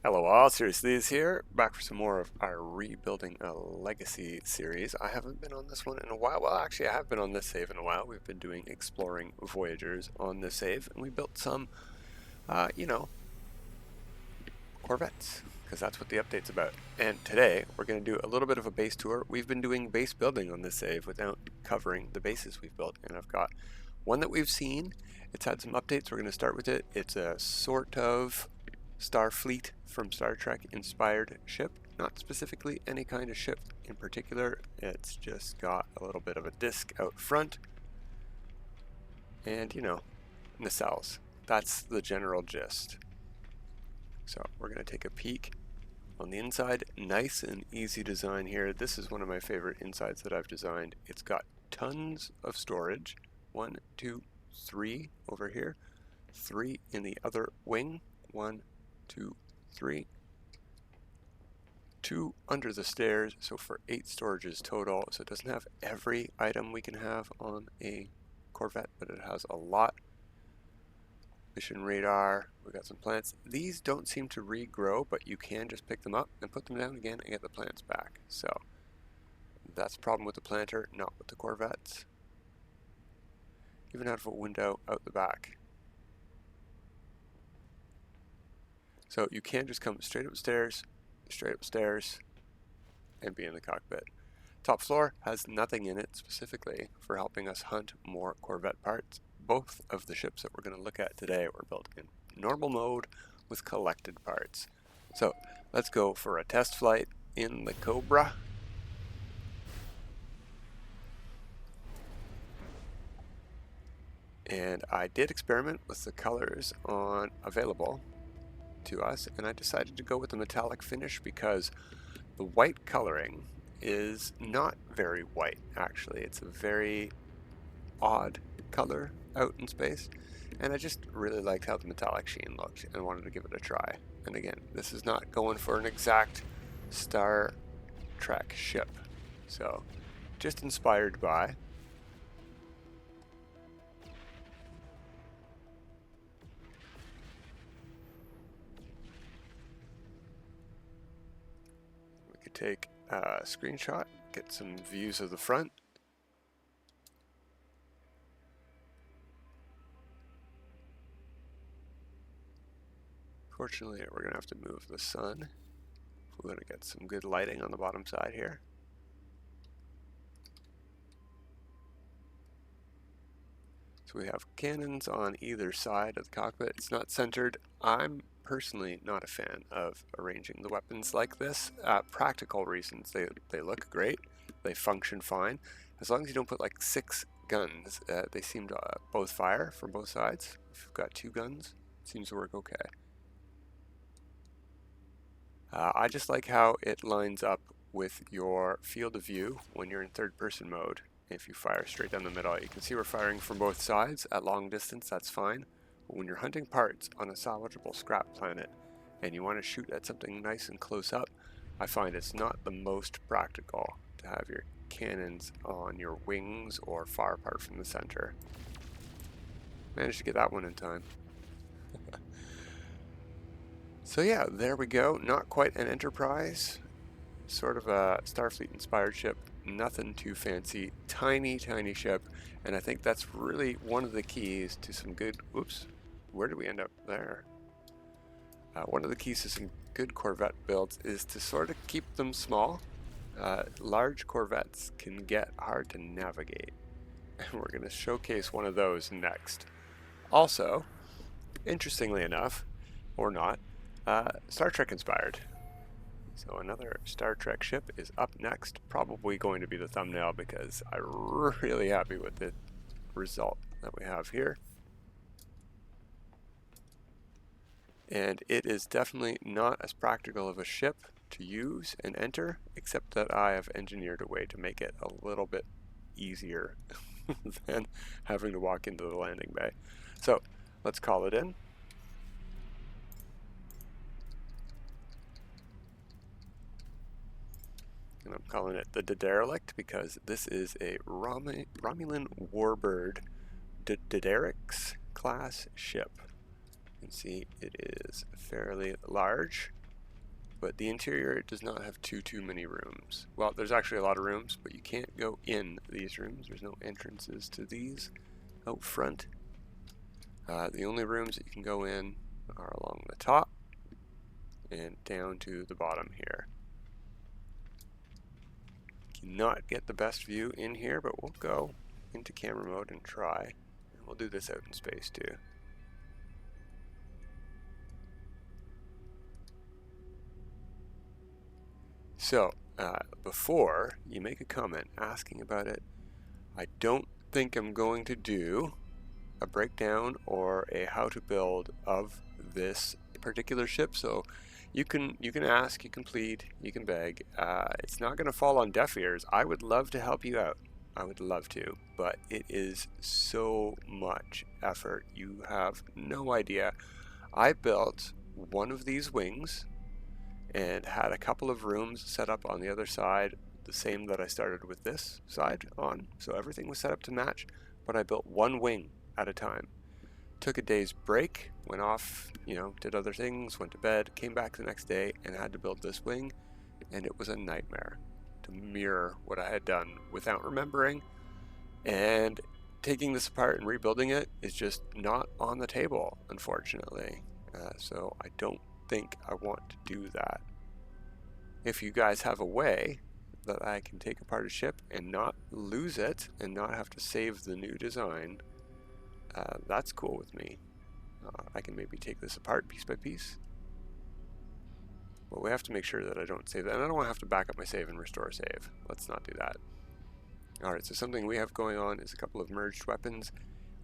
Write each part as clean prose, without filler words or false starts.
Hello all, Seriously is here, back for some more of our Rebuilding a Legacy series. I haven't been on this one in a while. Well, actually, I have been on this save in a while. We've been doing Exploring Voyagers on this save, and we built some, Corvettes, because that's what the update's about. And today, we're going to do a little bit of a base tour. We've been doing base building on this save without covering the bases we've built, and I've got one that we've seen. It's had some updates. We're going to start with it. It's a sort of Starfleet from Star Trek inspired ship. Not specifically any kind of ship in particular. It's just got a little bit of a disc out front. And, nacelles. That's the general gist. So we're going to take a peek on the inside. Nice and easy design here. This is one of my favorite insides that I've designed. It's got tons of storage. 1, 2, 3 over here. 3 in the other wing. 1, 2, 3. 2 under the stairs, so for 8 storages total. So it doesn't have every item we can have on a Corvette, but it has a lot. Mission radar, we got some plants. These don't seem to regrow, but you can just pick them up and put them down again and get the plants back. So that's the problem with the planter, not with the Corvettes. Even out of a window out the back. So you can just come straight upstairs, and be in the cockpit. Top floor has nothing in it specifically for helping us hunt more Corvette parts. Both of the ships that we're going to look at today were built in normal mode with collected parts. So let's go for a test flight in the Cobra. And I did experiment with the colors available to us, and I decided to go with the metallic finish because the white coloring is not very white, actually. It's a very odd color out in space, and I just really liked how the metallic sheen looked and wanted to give it a try. And again, this is not going for an exact Star Trek ship, so just inspired by. We could take a screenshot, get some views of the front. Fortunately, we're going to have to move the sun. We're going to get some good lighting on the bottom side here. So we have cannons on either side of the cockpit. It's not centered. I'm personally not a fan of arranging the weapons like this. Practical reasons, they look great. They function fine. As long as you don't put like 6 guns, they seem to both fire from both sides. If you've got 2 guns, it seems to work okay. I just like how it lines up with your field of view when you're in third-person mode. If you fire straight down the middle, you can see we're firing from both sides at long distance, that's fine. But when you're hunting parts on a salvageable scrap planet and you want to shoot at something nice and close up, I find it's not the most practical to have your cannons on your wings or far apart from the center. Managed to get that one in time. So yeah, there we go. Not quite an Enterprise. Sort of a Starfleet inspired ship. Nothing too fancy. Tiny, tiny ship. And I think that's really one of the keys to some good... Oops. Where did we end up there? One of the keys to some good Corvette builds is to sort of keep them small. Large Corvettes can get hard to navigate. And we're going to showcase one of those next. Also, interestingly enough, or not, Star Trek inspired. So another Star Trek ship is up next, probably going to be the thumbnail because I'm really happy with the result that we have here. And it is definitely not as practical of a ship to use and enter, except that I have engineered a way to make it a little bit easier than having to walk into the landing bay. So let's call it in. And I'm calling it the Derelict because this is a Romulan Warbird Derelict class ship. You can see it is fairly large. but the interior does not have too many rooms. Well, there's actually a lot of rooms, but you can't go in these rooms. There's no entrances to these out front. The only rooms that you can go in are along the top and down to the bottom here. Cannot get the best view in here, but we'll go into camera mode and try. And we'll do this out in space too. So, before you make a comment asking about it, I don't think I'm going to do a breakdown or a how to build of this particular ship. So you can ask, you can plead, you can beg. It's not going to fall on deaf ears. I would love to help you out. I would love to, but it is so much effort. You have no idea. I built one of these wings and had a couple of rooms set up on the other side, the same that I started with this side on. So everything was set up to match, but I built one wing at a time. Took a day's break, went off, did other things, went to bed, came back the next day and had to build this wing, and it was a nightmare to mirror what I had done without remembering. And taking this apart and rebuilding it is just not on the table, unfortunately. So I don't think I want to do that. If you guys have a way that I can take apart a ship and not lose it and not have to save the new design, that's cool with me. I can maybe take this apart piece by piece. But we have to make sure that I don't save that. And I don't want to have to back up my save and restore save. Let's not do that. Alright, so something we have going on is a couple of merged weapons.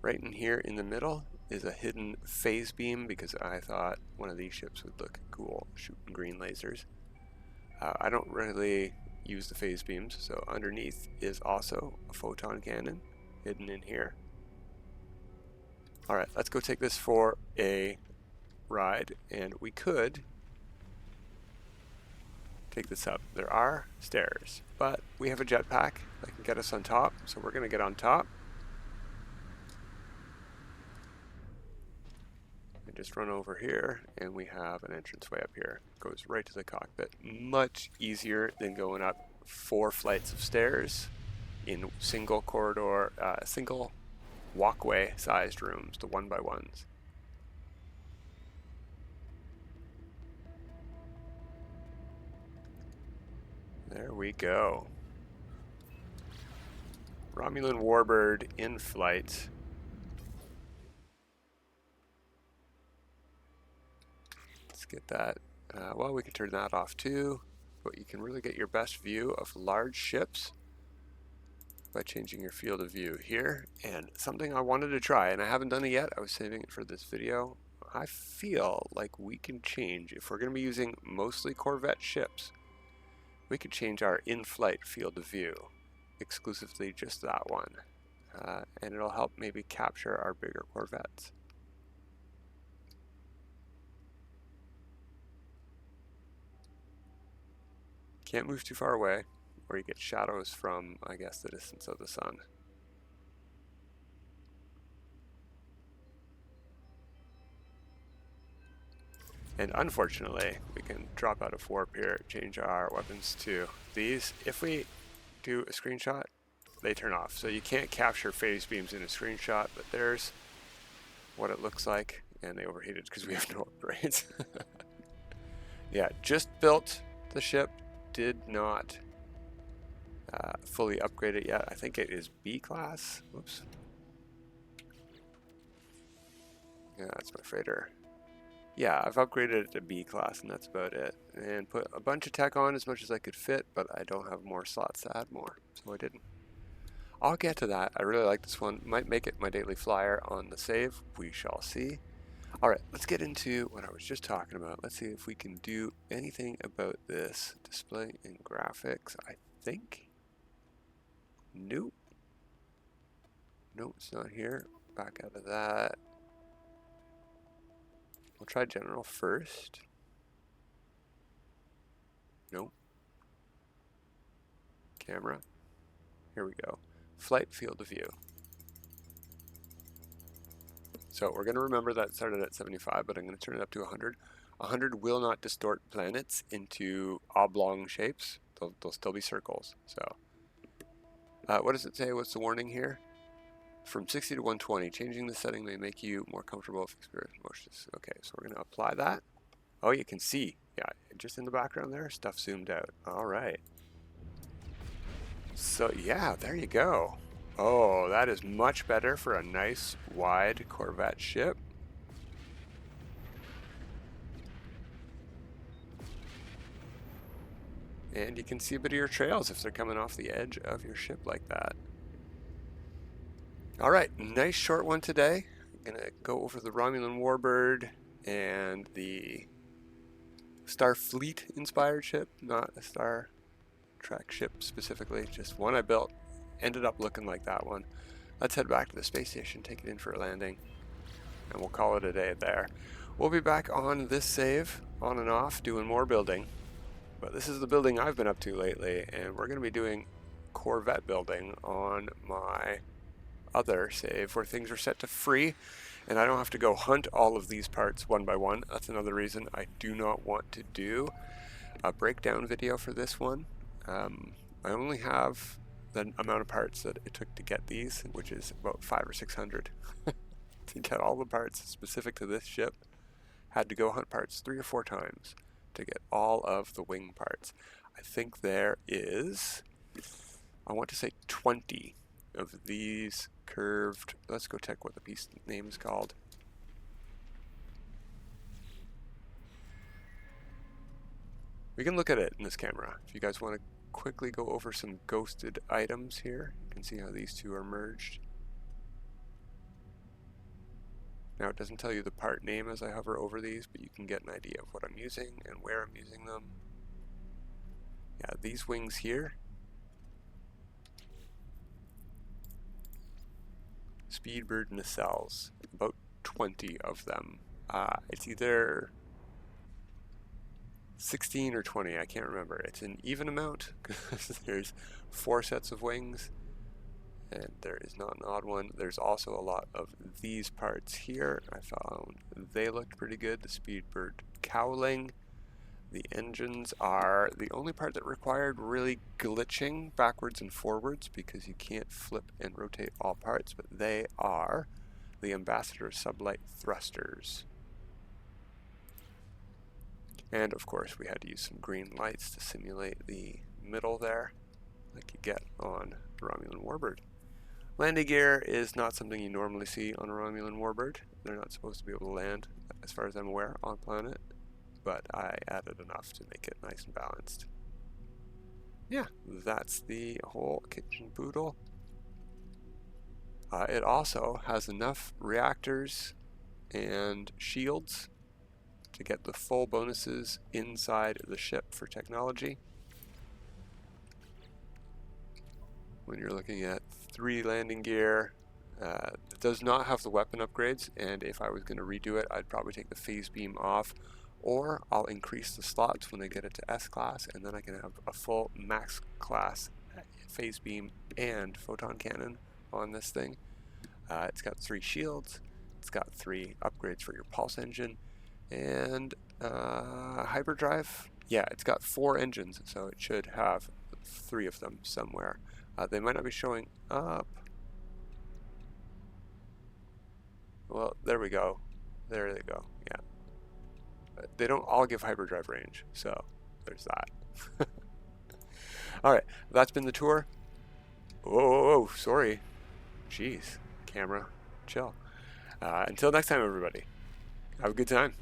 Right in here in the middle is a hidden phase beam because I thought one of these ships would look cool shooting green lasers. I don't really use the phase beams, so underneath is also a photon cannon hidden in here. Alright, let's go take this for a ride, and we could take this up. There are stairs, but we have a jetpack that can get us on top, so we're going to get on top. And just run over here, and we have an entranceway up here. It goes right to the cockpit. Much easier than going up 4 flights of stairs in single corridor, single walkway sized rooms, the 1x1s. There we go. Romulan Warbird in flight. Let's get that. Well, we can turn that off too, but you can really get your best view of large ships by changing your field of view here. And something I wanted to try, and I haven't done it yet, I was saving it for this video. I feel like we can change, if we're going to be using mostly Corvette ships, we could change our in-flight field of view, exclusively just that one. And it'll help maybe capture our bigger Corvettes. Can't move too far away, or you get shadows from, I guess, the distance of the sun. And unfortunately, we can drop out of warp here, change our weapons to these. If we do a screenshot, they turn off. So you can't capture phase beams in a screenshot, but there's what it looks like. And they overheated because we have no upgrades. Yeah, just built the ship, did not fully upgrade it yet. I think it is B class. Whoops. Yeah, that's my freighter. Yeah, I've upgraded it to B class and that's about it. And put a bunch of tech on as much as I could fit, but I don't have more slots to add more, so I didn't. I'll get to that. I really like this one. Might make it my daily flyer on the save. We shall see. Alright, let's get into what I was just talking about. Let's see if we can do anything about this. Display and graphics, I think. Nope. Nope, it's not here. Back out of that. We'll try general first. Nope. Camera. Here we go. Flight field of view. So we're going to remember that it started at 75, but I'm going to turn it up to 100. 100 will not distort planets into oblong shapes. They'll still be circles. So, what does it say? What's the warning here? From 60 to 120, changing the setting may make you more comfortable with experienced motions. Okay, so we're going to apply that. Oh, you can see. Yeah, just in the background there, stuff zoomed out. All right. So, yeah, there you go. Oh, that is much better for a nice, wide Corvette ship. And you can see a bit of your trails if they're coming off the edge of your ship like that. All right, nice short one today. I'm going to go over the Romulan Warbird and the Starfleet inspired ship, not a Star Trek ship specifically, just one I built. Ended up looking like that one. Let's head back to the space station, take it in for a landing, and we'll call it a day there. We'll be back on this save, on and off, doing more building. But this is the building I've been up to lately, and we're going to be doing Corvette building on my other save where things are set to free, and I don't have to go hunt all of these parts one by one. That's another reason I do not want to do a breakdown video for this one. I only have the amount of parts that it took to get these, which is about 500 or 600 to get all the parts specific to this ship. Had to go hunt parts 3 or 4 times to get all of the wing parts. I think there is, I want to say 20 of these curved, let's go check what the piece name is called. We can look at it in this camera. If you guys want to quickly go over some ghosted items here, you can see how these two are merged. Now it doesn't tell you the part name as I hover over these, but you can get an idea of what I'm using and where I'm using them. Yeah, these wings here, Speedbird nacelles, about 20 of them. It's either 16 or 20, I can't remember. It's an even amount because there's 4 sets of wings and there is not an odd one. There's also a lot of these parts here. I found they looked pretty good. The Speedbird cowling. The engines are the only part that required really glitching backwards and forwards because you can't flip and rotate all parts, but they are the Ambassador sublight thrusters. And of course we had to use some green lights to simulate the middle there, like you get on the Romulan Warbird. Landing gear is not something you normally see on a Romulan Warbird. They're not supposed to be able to land, as far as I'm aware, on planet, but I added enough to make it nice and balanced. Yeah, that's the whole kitchen boodle. It also has enough reactors and shields to get the full bonuses inside the ship for technology. When you're looking at 3 landing gear, it does not have the weapon upgrades, and if I was going to redo it, I'd probably take the phase beam off, or I'll increase the slots when I get it to S class, and then I can have a full max class phase beam and photon cannon on this thing. It's got 3 shields, it's got 3 upgrades for your pulse engine, and hyperdrive. Yeah, it's got 4 engines, so it should have 3 of them somewhere. They might not be showing up. Well, there we go. There they go. Yeah. They don't all give hyperdrive range, so there's that. Alright, that's been the tour. Whoa, sorry. Jeez, camera, chill. Until next time, everybody. Have a good time.